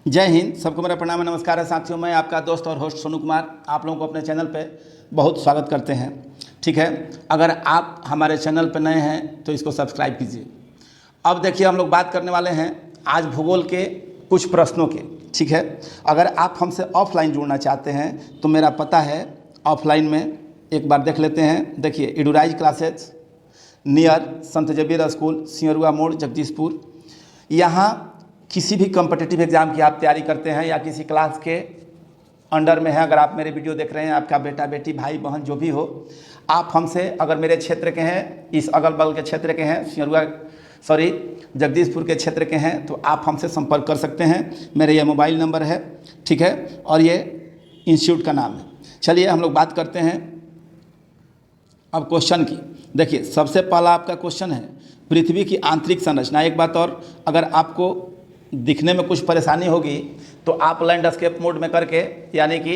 जय हिंद। सबको मेरा प्रणाम नमस्कार है साथियों। मैं आपका दोस्त और होस्ट सोनू कुमार आप लोगों को अपने चैनल पे बहुत स्वागत करते हैं। ठीक है, अगर आप हमारे चैनल पे नए हैं तो इसको सब्सक्राइब कीजिए। अब देखिए, हम लोग बात करने वाले हैं आज भूगोल के कुछ प्रश्नों के। ठीक है, अगर आप हमसे ऑफलाइन जुड़ना चाहते हैं तो मेरा पता है ऑफलाइन में, एक बार देख लेते हैं। देखिए, एडुराइज क्लासेज नियर संत जेवियर स्कूल, सिंहरुआ मोड़, जगदीशपुर। यहाँ किसी भी कॉम्पिटिटिव एग्ज़ाम की आप तैयारी करते हैं या किसी क्लास के अंडर में है, अगर आप मेरे वीडियो देख रहे हैं, आपका बेटा बेटी भाई बहन जो भी हो, आप हमसे अगर मेरे क्षेत्र के हैं, इस अगल बगल के क्षेत्र के हैं, जगदीशपुर के क्षेत्र के हैं, तो आप हमसे संपर्क कर सकते हैं। मेरे ये मोबाइल नंबर है, ठीक है, और ये इंस्टीट्यूट का नाम है। चलिए हम लोग बात करते हैं अब क्वेश्चन की। देखिए, सबसे पहला आपका क्वेश्चन है पृथ्वी की आंतरिक संरचना। एक बात और, अगर आपको दिखने में कुछ परेशानी होगी तो आप लैंडस्केप मोड में करके, यानी कि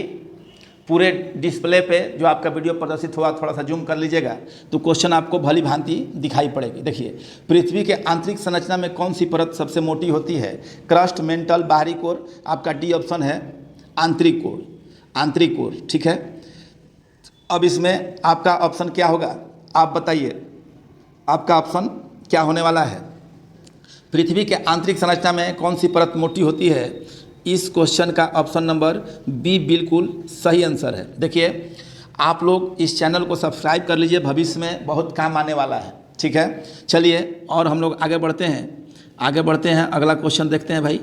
पूरे डिस्प्ले पे जो आपका वीडियो प्रदर्शित हुआ थोड़ा सा जूम कर लीजिएगा तो क्वेश्चन आपको भली भांति दिखाई पड़ेगी। देखिए, पृथ्वी के आंतरिक संरचना में कौन सी परत सबसे मोटी होती है? क्रस्ट, मेंटल, बाहरी कोर। आपका डी ऑप्शन है आंतरिक कोर, आंतरिक कोर। ठीक है, अब इसमें आपका ऑप्शन क्या होगा आप बताइए, आपका ऑप्शन क्या होने वाला है? पृथ्वी के आंतरिक संरचना में कौन सी परत मोटी होती है? इस क्वेश्चन का ऑप्शन नंबर बी बिल्कुल सही आंसर है। देखिए, आप लोग इस चैनल को सब्सक्राइब कर लीजिए, भविष्य में बहुत काम आने वाला है। ठीक है, चलिए और हम लोग आगे बढ़ते हैं, अगला क्वेश्चन देखते हैं भाई।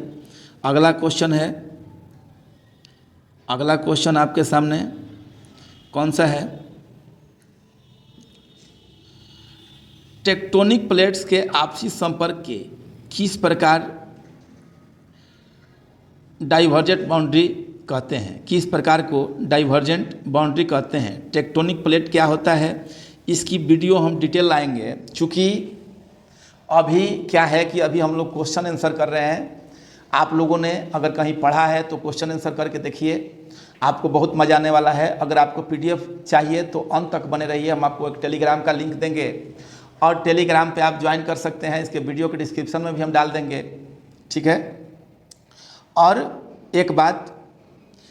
अगला क्वेश्चन आपके सामने कौन सा है? टेक्टोनिक प्लेट्स के आपसी संपर्क के किस प्रकार डाइवर्जेंट बाउंड्री कहते हैं? किस प्रकार को डाइवर्जेंट बाउंड्री कहते हैं? टेक्टोनिक प्लेट क्या होता है, इसकी वीडियो हम डिटेल लाएंगे। चूँकि अभी क्या है कि अभी हम लोग क्वेश्चन आंसर कर रहे हैं। आप लोगों ने अगर कहीं पढ़ा है तो क्वेश्चन आंसर करके देखिए, आपको बहुत मज़ा आने वाला है। अगर आपको PDF चाहिए तो अंत तक बने रहिए। हम आपको एक टेलीग्राम का लिंक देंगे और टेलीग्राम पे आप ज्वाइन कर सकते हैं। इसके वीडियो के डिस्क्रिप्शन में भी हम डाल देंगे। ठीक है, और एक बात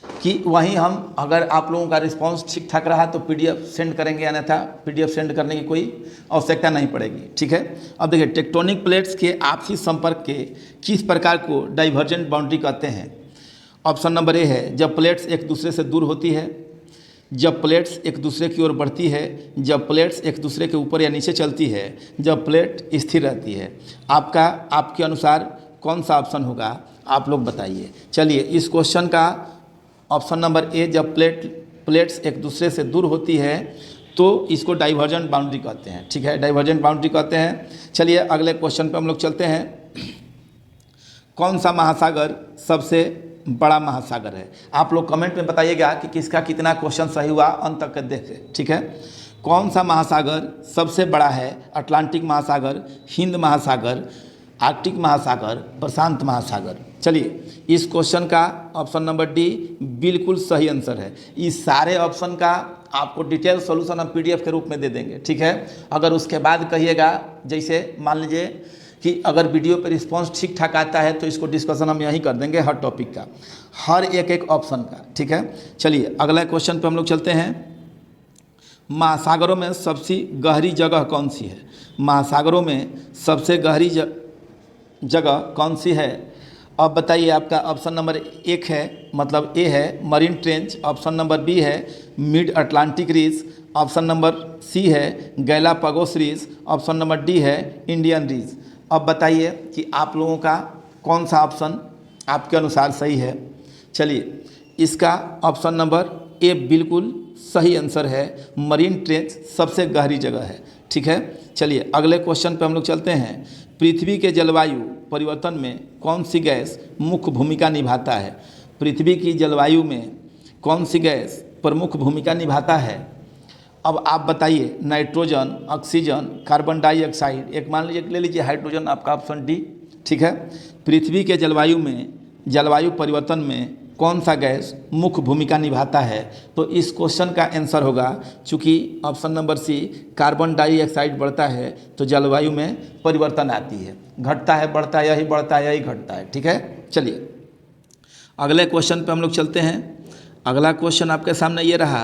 कि वहीं हम, अगर आप लोगों का रिस्पांस ठीक ठाक रहा तो PDF सेंड करेंगे, अन्यथा PDF सेंड करने की कोई आवश्यकता नहीं पड़ेगी। ठीक है, अब देखिए, टेक्टोनिक प्लेट्स के आपसी संपर्क के किस प्रकार को डाइवर्जेंट बाउंड्री कहते हैं? ऑप्शन नंबर ए है जब प्लेट्स एक दूसरे से दूर होती है, जब प्लेट्स एक दूसरे की ओर बढ़ती है, जब प्लेट्स एक दूसरे के ऊपर या नीचे चलती है, जब प्लेट स्थिर रहती है। आपके अनुसार कौन सा ऑप्शन होगा, आप लोग बताइए। चलिए, इस क्वेश्चन का ऑप्शन नंबर ए, जब प्लेट्स एक दूसरे से दूर होती है तो इसको डाइवर्जेंट बाउंड्री कहते हैं। ठीक है, डाइवर्जेंट बाउंड्री कहते हैं। चलिए अगले क्वेश्चन पर हम लोग चलते हैं। कौन सा महासागर सबसे बड़ा महासागर है? आप लोग कमेंट में बताइएगा कि किसका कितना क्वेश्चन सही हुआ, अंत तक देखें। ठीक है, कौन सा महासागर सबसे बड़ा है? अटलांटिक महासागर, हिंद महासागर, आर्कटिक महासागर, प्रशांत महासागर। चलिए, इस क्वेश्चन का ऑप्शन नंबर डी बिल्कुल सही आंसर है। इस सारे ऑप्शन का आपको डिटेल सॉल्यूशन हम PDF के रूप में दे देंगे। ठीक है, अगर उसके बाद कहिएगा, जैसे मान लीजिए कि अगर वीडियो पे रिस्पांस ठीक ठाक आता है तो इसको डिस्कशन हम यहीं कर देंगे, हर टॉपिक का, हर एक ऑप्शन का। ठीक है, चलिए अगला क्वेश्चन पे हम लोग चलते हैं। महासागरों में सबसे गहरी जगह कौन सी है? महासागरों में सबसे गहरी जगह कौन सी है? अब बताइए। आपका ऑप्शन नंबर 1 है, मतलब ए है marine trench, option number B है mid Atlantic ridge, option number C है Galapagos ridge, option number D है इंडियन रीज। अब बताइए कि आप लोगों का कौन सा ऑप्शन आपके अनुसार सही है। चलिए, इसका ऑप्शन नंबर ए बिल्कुल सही आंसर है, मरीन ट्रेंच सबसे गहरी जगह है। ठीक है, चलिए अगले क्वेश्चन पे हम लोग चलते हैं। पृथ्वी के जलवायु परिवर्तन में कौन सी गैस मुख्य भूमिका निभाता है? पृथ्वी की जलवायु में कौन सी गैस प्रमुख भूमिका निभाता है? अब आप बताइए। नाइट्रोजन, ऑक्सीजन, कार्बन डाइऑक्साइड, एक मान लीजिए ले लीजिए हाइड्रोजन, आपका ऑप्शन डी। ठीक है, पृथ्वी के जलवायु परिवर्तन में कौन सा गैस मुख्य भूमिका निभाता है? तो इस क्वेश्चन का आंसर होगा, चूँकि option number C carbon dioxide बढ़ता है तो जलवायु में परिवर्तन आती है, घटता है बढ़ता है, यही बढ़ता है यही घटता है। ठीक है, चलिए अगले क्वेश्चन पे हम लोग चलते हैं। अगला क्वेश्चन आपके सामने ये रहा,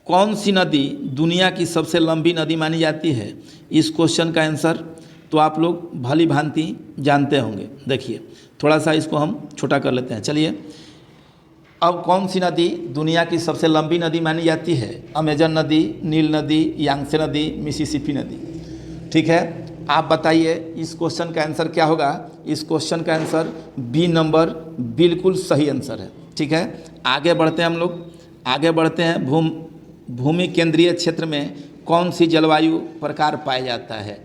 कौन सी नदी दुनिया की सबसे लंबी नदी मानी जाती है? इस क्वेश्चन का आंसर तो आप लोग भली भांति जानते होंगे। देखिए थोड़ा सा इसको हम छोटा कर लेते हैं। चलिए, अब कौन सी नदी दुनिया की सबसे लंबी नदी मानी जाती है? अमेजन नदी, नील नदी, यांगसे नदी, मिसिसिपी नदी। ठीक है, आप बताइए इस क्वेश्चन का आंसर क्या होगा? इस क्वेश्चन का आंसर बी नंबर बिल्कुल सही आंसर है। ठीक है, आगे बढ़ते हैं हम लोग। आगे बढ़ते हैं। भूमि केंद्रीय क्षेत्र में कौन सी जलवायु प्रकार पाया जाता है?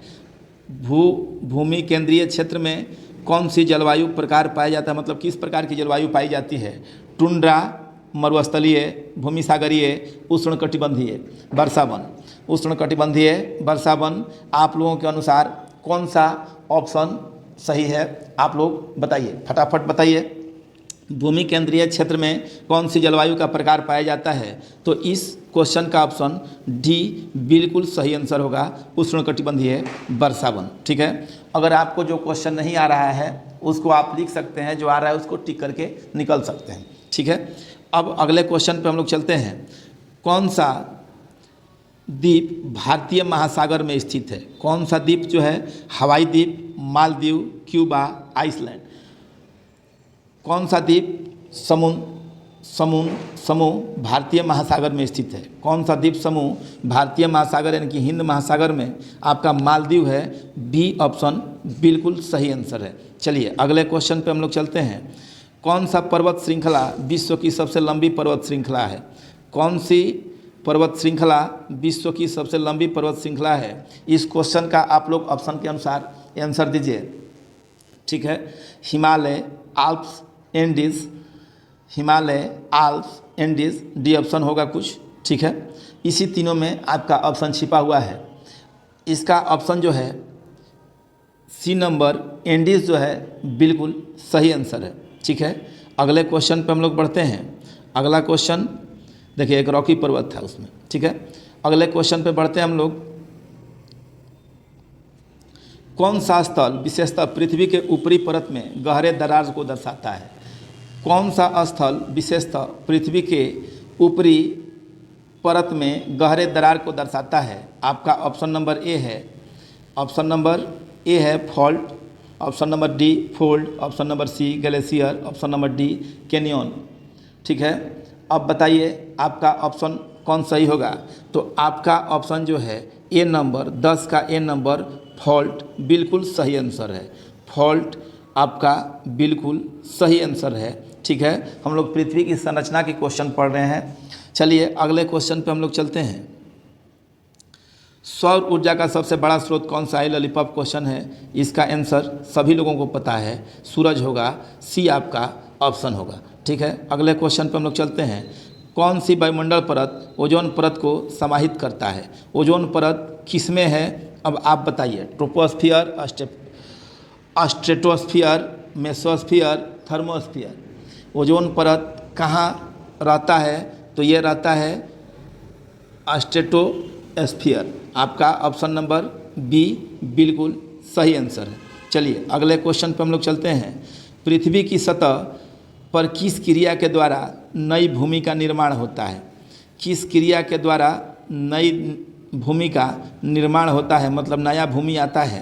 भूमि केंद्रीय क्षेत्र में कौन सी जलवायु प्रकार पाया जाता है, मतलब किस प्रकार की जलवायु पाई जाती है? टुंड्रा, मरुस्थलीय, भूमिसागरीय, उष्णकटिबंधीय, वर्षावन। उष्णकटिबंधीय, वर्षावन, आप लोगों के अनुसार कौन सा ऑप्शन सही है? आप लोग बताइए, फटाफट बताइए। भूमि केंद्रीय क्षेत्र में कौन सी जलवायु का प्रकार पाया जाता है? तो इस क्वेश्चन का ऑप्शन डी बिल्कुल सही आंसर होगा, उष्णकटिबंधीय वर्षावन। ठीक है, अगर आपको जो क्वेश्चन नहीं आ रहा है उसको आप लिख सकते हैं, जो आ रहा है उसको टिक करके निकल सकते हैं। ठीक है, अब अगले क्वेश्चन पे हम लोग चलते हैं। कौन सा द्वीप भारतीय महासागर में स्थित है? कौन सा द्वीप जो है? हवाई द्वीप, मालदीव, क्यूबा, आइसलैंड। कौन सा द्वीप समूह भारतीय महासागर में स्थित है? कौन सा द्वीप समूह भारतीय महासागर यानी कि हिंद महासागर में? आपका मालदीव है। बी ऑप्शन बिल्कुल सही आंसर है। चलिए अगले क्वेश्चन पे हम लोग चलते हैं। कौन सा पर्वत श्रृंखला विश्व की सबसे लंबी पर्वत श्रृंखला है? कौन सी पर्वत श्रृंखला विश्व की सबसे लंबी पर्वत श्रृंखला है? इस क्वेश्चन का आप लोग ऑप्शन के अनुसार आंसर दीजिए। ठीक है, Himalaya, Alps, Andes, Himalaya, Alps, Andes, D option होगा कुछ। ठीक है, इसी तीनों में आपका ऑप्शन छिपा हुआ है। इसका ऑप्शन जो है सी नंबर एंडीज जो है बिल्कुल सही आंसर है। ठीक है, अगले क्वेश्चन पे हम लोग बढ़ते हैं। अगला क्वेश्चन देखिए, एक रॉकी पर्वत था उसमें। ठीक है, अगले क्वेश्चन पे बढ़ते हैं हम लोग। कौन सा स्थल विशेषतः पृथ्वी के ऊपरी परत में गहरे दरार को दर्शाता है? कौन सा स्थल विशेषतः पृथ्वी के ऊपरी परत में गहरे दरार को दर्शाता है? आपका ऑप्शन नंबर ए है। ऑप्शन नंबर ए है fault, option number D fold, option number C glacier, option number D canyon. ठीक है, अब बताइए आपका ऑप्शन कौन सही होगा? तो आपका ऑप्शन जो है ए नंबर 10 का ए नंबर फॉल्ट बिल्कुल सही आंसर है। फॉल्ट आपका बिल्कुल सही आंसर है। ठीक है, हम लोग पृथ्वी की संरचना के क्वेश्चन पढ़ रहे हैं। चलिए अगले क्वेश्चन पे हम लोग चलते हैं। सौर ऊर्जा का सबसे बड़ा स्रोत कौन सा है? लॉलीपॉप क्वेश्चन है। इसका आंसर सभी लोगों को पता है, सूरज होगा। सी आपका ऑप्शन होगा। ठीक है, अगले क्वेश्चन पे हम लोग चलते हैं। कौन सी वायुमंडल परत ओजोन परत को समाहित करता है? ओजोन परत किसमें है? अब आप बताइए। Troposphere, stratosphere, mesosphere, thermosphere. Ozone परत कहाँ रहता है? तो ये रहता है स्ट्रेटोस्फियर। आपका ऑप्शन नंबर बी बिल्कुल सही आंसर है। चलिए अगले क्वेश्चन पे हम लोग चलते हैं। पृथ्वी की सतह पर किस क्रिया के द्वारा नई भूमि का निर्माण होता है? किस क्रिया के द्वारा नई भूमि का निर्माण होता है, मतलब नया भूमि आता है?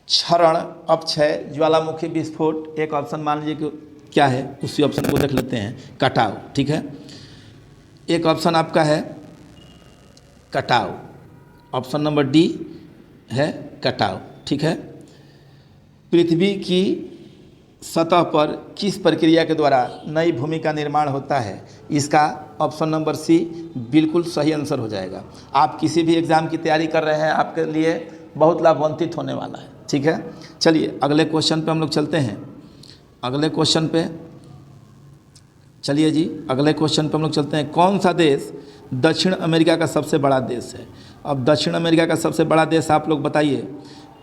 क्षरण, अपक्षय, ज्वालामुखी विस्फोट। एक ऑप्शन मान लीजिए कि क्या है, उसी ऑप्शन को देख लेते हैं। कटाव। ठीक है, एक ऑप्शन आपका है कटाव। ऑप्शन नंबर डी है कटाव। ठीक है, पृथ्वी की सतह पर किस प्रक्रिया के द्वारा नई भूमि का निर्माण होता है? इसका ऑप्शन नंबर सी बिल्कुल सही आंसर हो जाएगा। आप किसी भी एग्ज़ाम की तैयारी कर रहे हैं, आपके लिए बहुत लाभान्वित होने वाला है। ठीक है, चलिए अगले क्वेश्चन पे हम लोग चलते हैं। अगले क्वेश्चन पे चलिए जी, अगले क्वेश्चन पे हम लोग चलते हैं। कौन सा देश दक्षिण अमेरिका का सबसे बड़ा देश है? अब दक्षिण अमेरिका का सबसे बड़ा देश आप लोग बताइए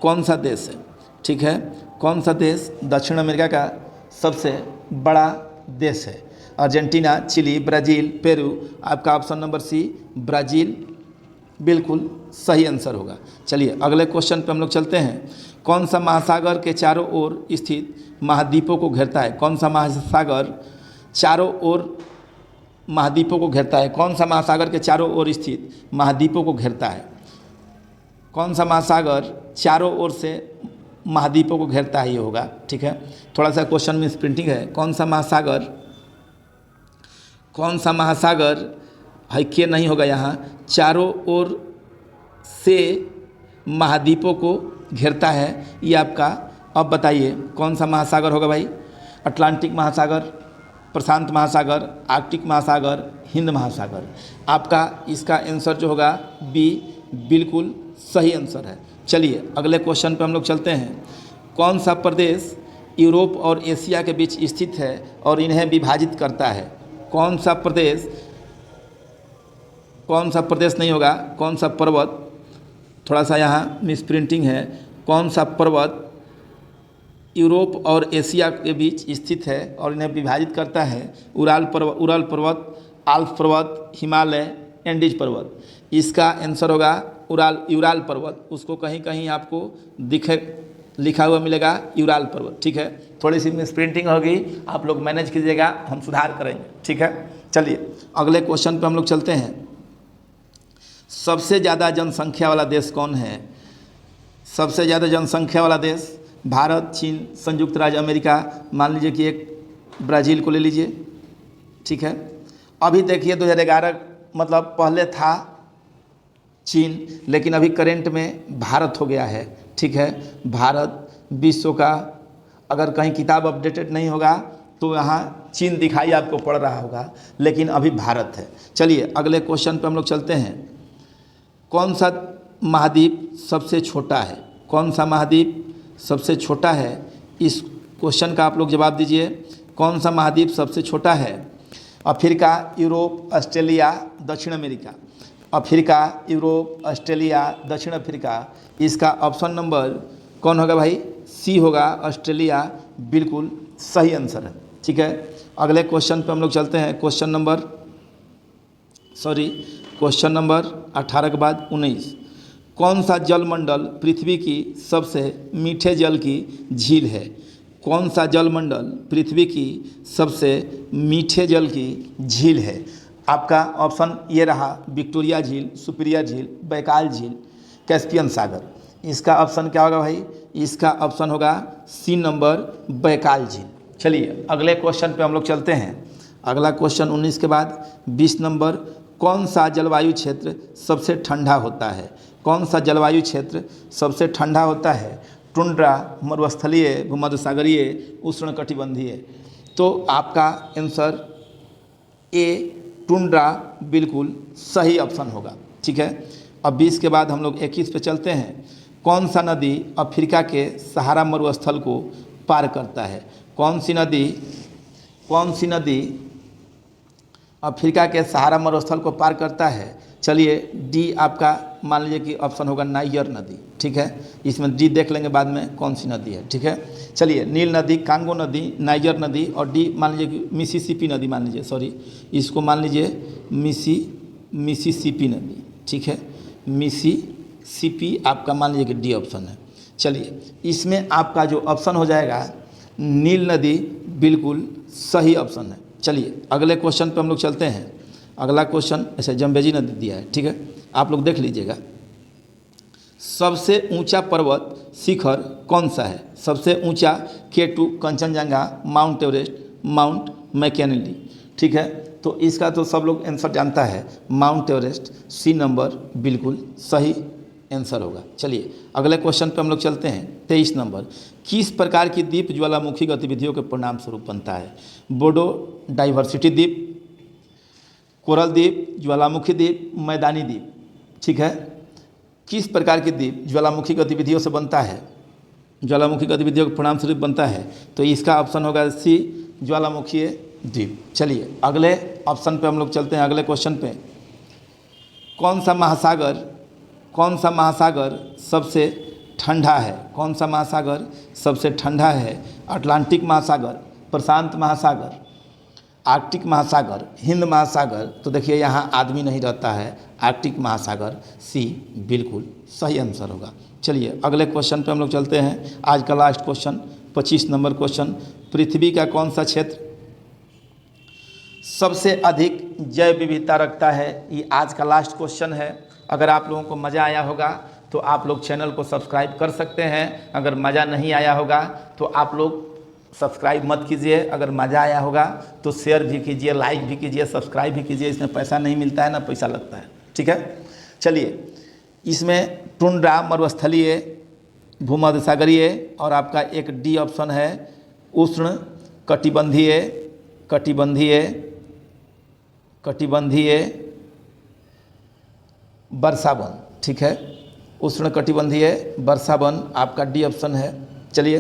कौन सा देश है? ठीक है, कौन सा देश दक्षिण अमेरिका का सबसे बड़ा देश है? Argentina, Chile, Brazil, Peru. आपका ऑप्शन नंबर सी ब्राज़ील बिल्कुल सही आंसर होगा। चलिए अगले क्वेश्चन पे हम लोग चलते हैं। कौन सा महासागर के चारों ओर स्थित महाद्वीपों को घेरता है? कौन सा महासागर चारों ओर महाद्वीपों को घेरता है? कौन सा महासागर के चारों ओर स्थित महाद्वीपों को घेरता है? कौन सा महासागर चारों ओर से महाद्वीपों को घेरता है? ये होगा, ठीक है। थोड़ा सा क्वेश्चन में प्रिंटिंग है। कौन सा महासागर है के नहीं होगा यहाँ, चारों ओर से महाद्वीपों को घेरता है, ये आपका। अब बताइए कौन सा महासागर होगा भाई? अटलांटिक महासागर, प्रशांत महासागर, आर्कटिक महासागर, हिंद महासागर। आपका इसका आंसर जो होगा बी बिल्कुल सही आंसर है। चलिए अगले क्वेश्चन पे हम लोग चलते हैं। कौन सा प्रदेश यूरोप और एशिया के बीच स्थित है और इन्हें विभाजित करता है? कौन सा प्रदेश नहीं होगा, कौन सा पर्वत, थोड़ा सा यहाँ मिसप्रिंटिंग है। कौन सा पर्वत यूरोप और एशिया के बीच स्थित है और इन्हें विभाजित करता है? उराल पर्वत, आल्प्स पर्वत, हिमालय, एंडीज पर्वत। इसका आंसर होगा यूराल पर्वत। उसको कहीं कहीं आपको लिखा हुआ मिलेगा यूराल पर्वत, ठीक है। थोड़ी सी मिसप्रिंटिंग होगी, आप लोग मैनेज कीजिएगा, हम सुधार करेंगे, ठीक है। चलिए अगले क्वेश्चन पे हम लोग चलते हैं। सबसे ज़्यादा जनसंख्या वाला देश कौन है? सबसे ज़्यादा जनसंख्या वाला देश भारत, चीन, संयुक्त राज्य अमेरिका। मान लीजिए कि एक ब्राज़ील को ले लीजिए, ठीक है। अभी देखिए 2011 मतलब पहले था चीन, लेकिन अभी करेंट में भारत हो गया है, ठीक है। भारत विश्व का, अगर कहीं किताब अपडेटेड नहीं होगा तो यहाँ चीन दिखाई आपको पड़ रहा होगा, लेकिन अभी भारत है। चलिए अगले क्वेश्चन पर हम लोग चलते हैं। कौन सा महाद्वीप सबसे छोटा है? कौन सा महाद्वीप सबसे छोटा है? इस क्वेश्चन का आप लोग जवाब दीजिए। कौन सा महाद्वीप सबसे छोटा है? अफ्रीका, यूरोप, ऑस्ट्रेलिया, दक्षिण अमेरिका। अफ्रीका, यूरोप, ऑस्ट्रेलिया, दक्षिण अफ्रीका। इसका ऑप्शन नंबर कौन होगा भाई? सी होगा, ऑस्ट्रेलिया। बिल्कुल सही आंसर है, ठीक है। अगले क्वेश्चन पे हम लोग चलते हैं। क्वेश्चन नंबर 18 के बाद 19। कौन सा जलमंडल पृथ्वी की सबसे मीठे जल की झील है? कौन सा जलमंडल पृथ्वी की सबसे मीठे जल की झील है? आपका ऑप्शन ये रहा, विक्टोरिया झील, सुपीरियर झील, बैकाल झील, कैस्पियन सागर। इसका ऑप्शन क्या होगा भाई? इसका ऑप्शन होगा सी नंबर, बैकाल झील। चलिए अगले क्वेश्चन पे हम लोग चलते हैं। अगला क्वेश्चन 19 के बाद 20 नंबर। कौन सा जलवायु क्षेत्र सबसे ठंडा होता है? कौन सा जलवायु क्षेत्र सबसे ठंडा होता है? टुंड्रा, मरुस्थलीय, भूमध्यसागरीय, उष्णकटिबंधीय। तो आपका आंसर ए टुंड्रा बिल्कुल सही ऑप्शन होगा, ठीक है। अब 20 के बाद हम लोग 21 पे चलते हैं। कौन सा नदी अफ्रीका के सहारा मरुस्थल को पार करता है? कौन सी नदी अफ्रीका के सहारा मरुस्थल को पार करता है? चलिए डी आपका मान लीजिए कि ऑप्शन होगा नाइजर नदी, ठीक है। इसमें डी देख लेंगे बाद में कौन सी नदी है, ठीक है। चलिए नील नदी, कांगो नदी, नाइजर नदी और डी मान लीजिए कि मिसिसिपी नदी मान लीजिए, इसको मान लीजिए मिसिसिपी नदी, ठीक है। मिसिसिपी आपका मान लीजिए कि डी ऑप्शन है। चलिए इसमें आपका जो ऑप्शन हो जाएगा नील नदी, बिल्कुल सही ऑप्शन है। चलिए अगले क्वेश्चन पे हम लोग चलते हैं। अगला क्वेश्चन ऐसे जम्बेजी नदी दिया है, ठीक है, आप लोग देख लीजिएगा। सबसे ऊंचा पर्वत शिखर कौन सा है? सबसे ऊंचा K2, Kanchenjunga, mount Everest, mount McKinley, ठीक है। तो इसका तो सब लोग आंसर जानता है, माउंट एवरेस्ट। सी नंबर बिल्कुल सही आंसर होगा। चलिए अगले क्वेश्चन पे हम लोग चलते हैं। 23 नंबर। किस प्रकार की द्वीप ज्वालामुखी गतिविधियों के परिणाम स्वरूप बनता है? बोडो डाइवर्सिटी द्वीप, कोरल द्वीप, ज्वालामुखी द्वीप, मैदानी द्वीप, ठीक है। किस प्रकार की द्वीप ज्वालामुखी गतिविधियों से बनता है? ज्वालामुखी गतिविधियों के परिणाम स्वरूप बनता है, तो इसका ऑप्शन होगा सी, ज्वालामुखीय द्वीप। चलिए अगले ऑप्शन पे हम लोग चलते हैं, अगले क्वेश्चन पे। कौन सा महासागर सबसे ठंडा है? कौन सा महासागर सबसे ठंडा है? अटलांटिक महासागर, प्रशांत महासागर, आर्कटिक महासागर, हिंद महासागर। तो देखिए यहाँ आदमी नहीं रहता है, आर्कटिक महासागर। सी बिल्कुल सही आंसर होगा, चलिए अगले क्वेश्चन पे हम लोग चलते हैं। आज का लास्ट क्वेश्चन 25 नंबर क्वेश्चन, पृथ्वी का कौन सा क्षेत्र सबसे अधिक जैव विविधता रखता है? ये आज का लास्ट क्वेश्चन है। अगर आप लोगों को मज़ा आया होगा तो आप लोग चैनल को सब्सक्राइब कर सकते हैं। अगर मज़ा नहीं आया होगा तो आप लोग सब्सक्राइब मत कीजिए। अगर मज़ा आया होगा तो शेयर भी कीजिए, लाइक भी कीजिए, सब्सक्राइब भी कीजिए। इसमें पैसा नहीं मिलता है ना पैसा लगता है, ठीक है। चलिए, इसमें टुंड्रा मरुस्थलीय, भूमध्यसागरीय और आपका एक डी ऑप्शन है उष्ण कटिबंधीय, कटिबंधीय, कटिबंधीय वर्षावन, ठीक है। उष्ण कटिबंधीय वर्षावन आपका डी ऑप्शन है। चलिए,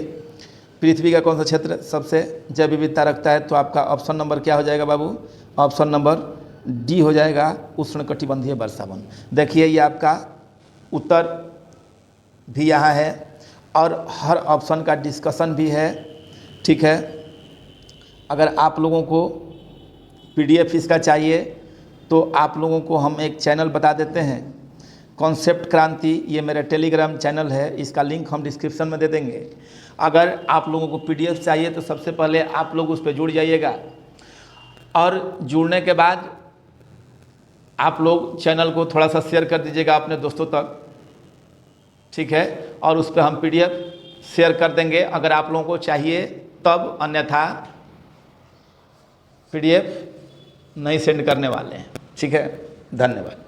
पृथ्वी का कौन सा क्षेत्र सबसे जैव विविधता रखता है? तो आपका ऑप्शन नंबर क्या हो जाएगा बाबू? ऑप्शन नंबर डी हो जाएगा, उष्ण कटिबंधीय वर्षावन। देखिए ये आपका उत्तर भी यहाँ है और हर ऑप्शन का डिस्कशन भी है, ठीक है। अगर आप लोगों को PDF इसका चाहिए तो आप लोगों को हम एक चैनल बता देते हैं, कॉन्सेप्ट क्रांति, ये मेरा टेलीग्राम चैनल है, इसका लिंक हम डिस्क्रिप्शन में दे देंगे। अगर आप लोगों को PDF चाहिए तो सबसे पहले आप लोग उस पर जुड़ जाइएगा और जुड़ने के बाद आप लोग चैनल को थोड़ा सा शेयर कर दीजिएगा अपने दोस्तों तक, ठीक है। और उस पर हम PDF शेयर कर देंगे अगर आप लोगों को चाहिए तब, अन्यथा PDF नहीं सेंड करने वाले हैं, ठीक है। धन्यवाद।